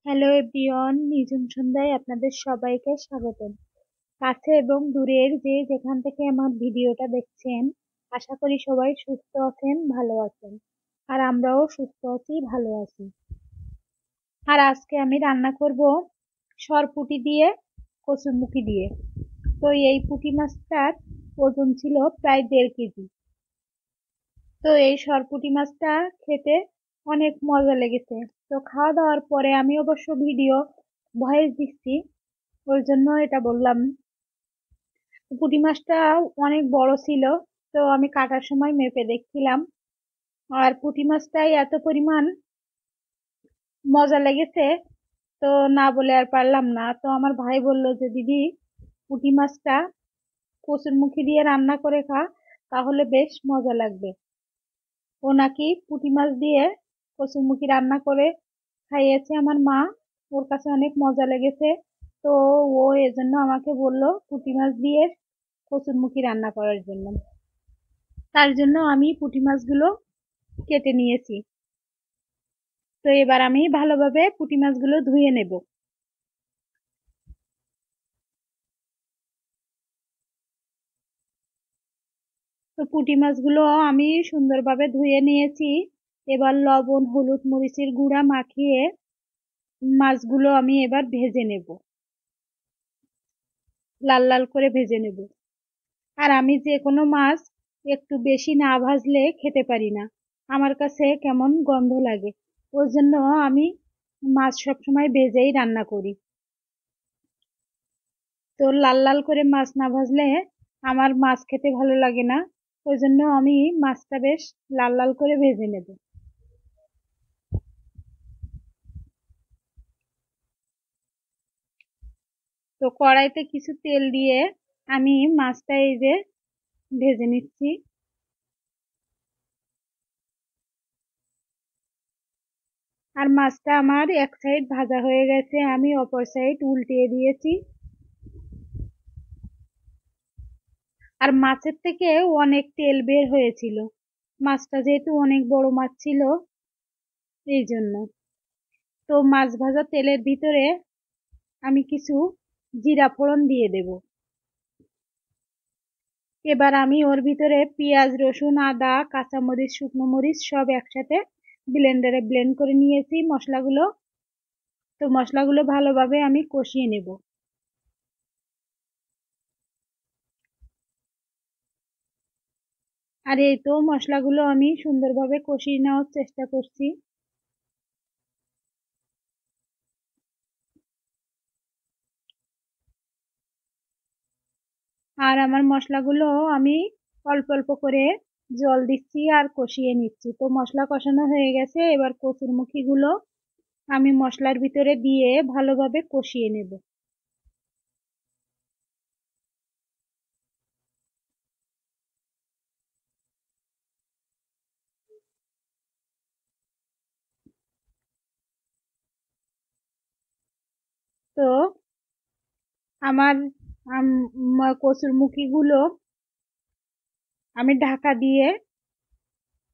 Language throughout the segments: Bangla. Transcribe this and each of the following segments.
হ্যালো এভরিওয়ান, নিঝুম সন্ধ্যায় আপনাদের সবাইকে স্বাগতম। কাছে এবং দূরের যে যেখান থেকে আমার ভিডিওটা দেখছেন, আশা করি সবাই সুস্থ আছেন, ভালো আছেন। আর আমরাও সুস্থ আছি, ভালো আছি। আর আজকে আমি রান্না করব সরপুঁটি দিয়ে, কচুরমুখী দিয়ে। তো এই পুঁটি মাছটার ওজন ছিল প্রায় 1.5 কেজি। তো এই সরপুঁটি মাছটা খেতে অনেক মজা লেগেছে। তো খাওয়া দাওয়ার পরে আমি অবশ্য ভিডিও ভয়েস দিচ্ছি, ওই জন্য এটা বললাম। পুঁটি মাছটা অনেক বড় ছিল, তো আমি কাটার সময় মেপে দেখছিলাম। আর পুঁটি মাছটাই এত পরিমাণ মজা লেগেছে, তো না বলে আর পারলাম না। তো আমার ভাই বলল যে দিদি, পুঁটি মাছটা কচুরমুখী দিয়ে রান্না করে খা, তাহলে বেশ মজা লাগবে। ও নাকি পুঁটি মাছ দিয়ে কচুরমুখী রান্না করে খাইয়েছে আমার মা, ওর কাছে অনেক মজা লেগেছে। তো ও এজন্য আমাকে বলল পুঁটি মাছ দিয়ে কচুরমুখী রান্না করার জন্য। তার জন্য আমি পুঁটি মাছগুলো কেটে নিয়েছি। তো এবার আমি ভালোভাবে পুঁটি মাছগুলো ধুয়ে নেব। তো পুঁটি মাছগুলো আমি সুন্দরভাবে ধুয়ে নিয়েছি। এবার লবণ, হলুদ, মরিচের গুঁড়া মাখিয়ে মাছগুলো আমি এবার ভেজে নেব, লাল লাল করে ভেজে নেব। আর আমি যে কোনো মাছ একটু বেশি না ভাজলে খেতে পারি না, আমার কাছে কেমন গন্ধ লাগে। ওই জন্য আমি মাছ সবসময় ভেজেই রান্না করি। তো লাল লাল করে মাছ না ভাজলে আমার মাছ খেতে ভালো লাগে না, ওই জন্য আমি মাছটা বেশ লাল লাল করে ভেজে নেব। তো কড়াইতে কিছু তেল দিয়ে আমি মাছটা এই যে ভেজে নিচ্ছি। আর মাছটা আমার এক সাইড ভাজা হয়ে গেছে, আমি অপর সাইড উল্টিয়ে দিয়েছি। আর মাছের থেকে অনেক তেল বের হয়েছিল, মাছটা যেহেতু অনেক বড় মাছ ছিল, এই জন্য। তো মাছ ভাজা তেলের ভিতরে আমি কিছু জিরা ফোড়ন দিয়ে দেব। এবার আমি ওর ভিতরে পেঁয়াজ, রসুন, আদা, কাঁচামরিচ, শুকনো মরিচ সব একসাথে ব্লেন্ডারে ব্লেন্ড করে নিয়েছি মশলাগুলো। তো মশলাগুলো ভালোভাবে আমি কষিয়ে নেব। আর এই তো মশলাগুলো আমি সুন্দরভাবে কষিয়ে নেওয়ার চেষ্টা করছি। আর আমার মশলাগুলো আমি অল্প অল্প করে জল দিচ্ছি আর কষিয়ে নিচ্ছি। তো মশলা কষানো হয়ে গেছে, এবার কচুরমুখী গুলো আমি মশলার ভিতরে দিয়ে ভালোভাবে কষিয়ে নেব। তো আমার কচুরমুখী গুলো আমি ঢাকা দিয়ে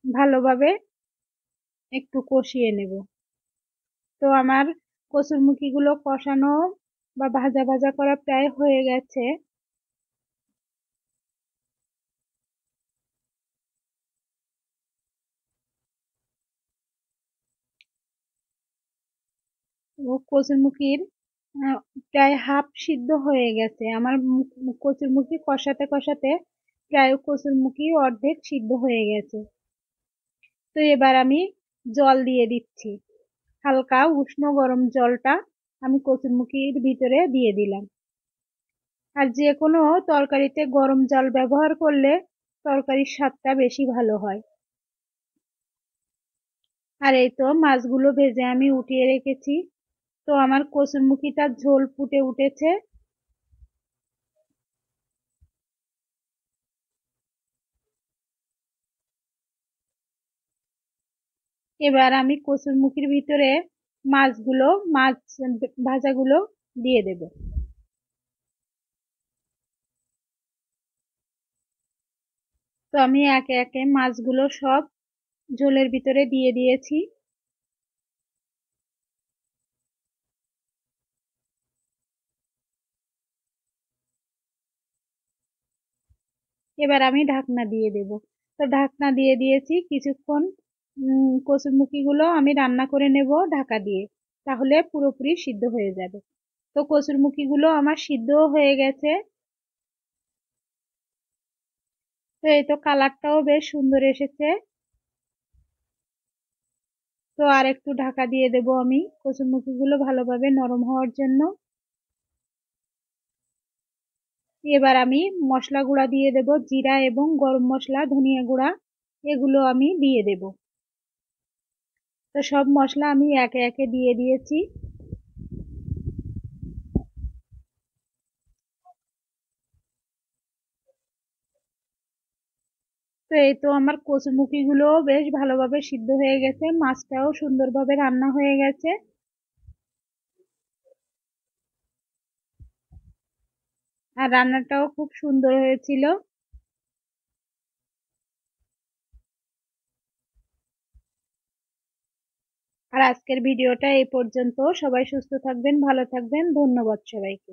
ভালোভাবে একটু কষিয়ে নেব। তো আমার কচুরমুখী গুলো কষানো বা ভাজা ভাজা করা প্রায় হয়ে গেছে। ও কচুরমুখীর প্রায় হাফ সিদ্ধ হয়ে গেছে আমার। কচুরমুখী কষাতে কষাতে প্রায় কচুরমুখী অর্ধেক সিদ্ধ হয়ে গেছে। তো এবার আমি জল দিয়ে দিচ্ছি, হালকা উষ্ণ গরম জলটা আমি কচুরমুখীর ভিতরে দিয়ে দিলাম। আর যে কোনো তরকারিতে গরম জল ব্যবহার করলে তরকারির স্বাদটা বেশি ভালো হয়। আর এই তো মাছগুলো ভেজে আমি উঠিয়ে রেখেছি। তো আমার কচুরমুখীটার ঝোল ফুটে উঠেছে। এবার আমি কচুরমুখীর ভিতরে মাছ ভাজাগুলো দিয়ে দেব। তো আমি একে একে মাছগুলো সব ঝোলের ভিতরে দিয়ে দিয়েছি। এবার আমি ঢাকনা দিয়ে দেব। তো ঢাকনা দিয়ে দিয়েছি কিছুক্ষণ। কচুরমুখিগুলো আমি রান্না করে নেব ঢাকা দিয়ে, তাহলে পুরোপুরি সিদ্ধ হয়ে যাবে। তো কচুরমুখিগুলো আমার সিদ্ধ হয়ে গেছে। তো এই তো কালারটাও বেশ সুন্দর এসেছে। তো আর একটু ঢাকা দিয়ে দেব আমি কচুরমুখিগুলো ভালোভাবে নরম হওয়ার জন্য। এবার আমি মশলা গুঁড়া দিয়ে দেব, জিরা এবং গরম মশলা, ধনিয়া গুঁড়া এগুলো আমি দিয়ে দেব। তো সব মশলা আমি একে একে দিয়ে দিয়েছি। তো এই তো আমার কচুরমুখিগুলো বেশ ভালোভাবে সিদ্ধ হয়ে গেছে, মাছটাও সুন্দরভাবে রান্না হয়ে গেছে। আর রান্নাটাও খুব সুন্দর হয়েছিল। আর আজকের ভিডিওটা এই পর্যন্ত। সবাই সুস্থ থাকবেন, ভালো থাকবেন। ধন্যবাদ সবাইকে।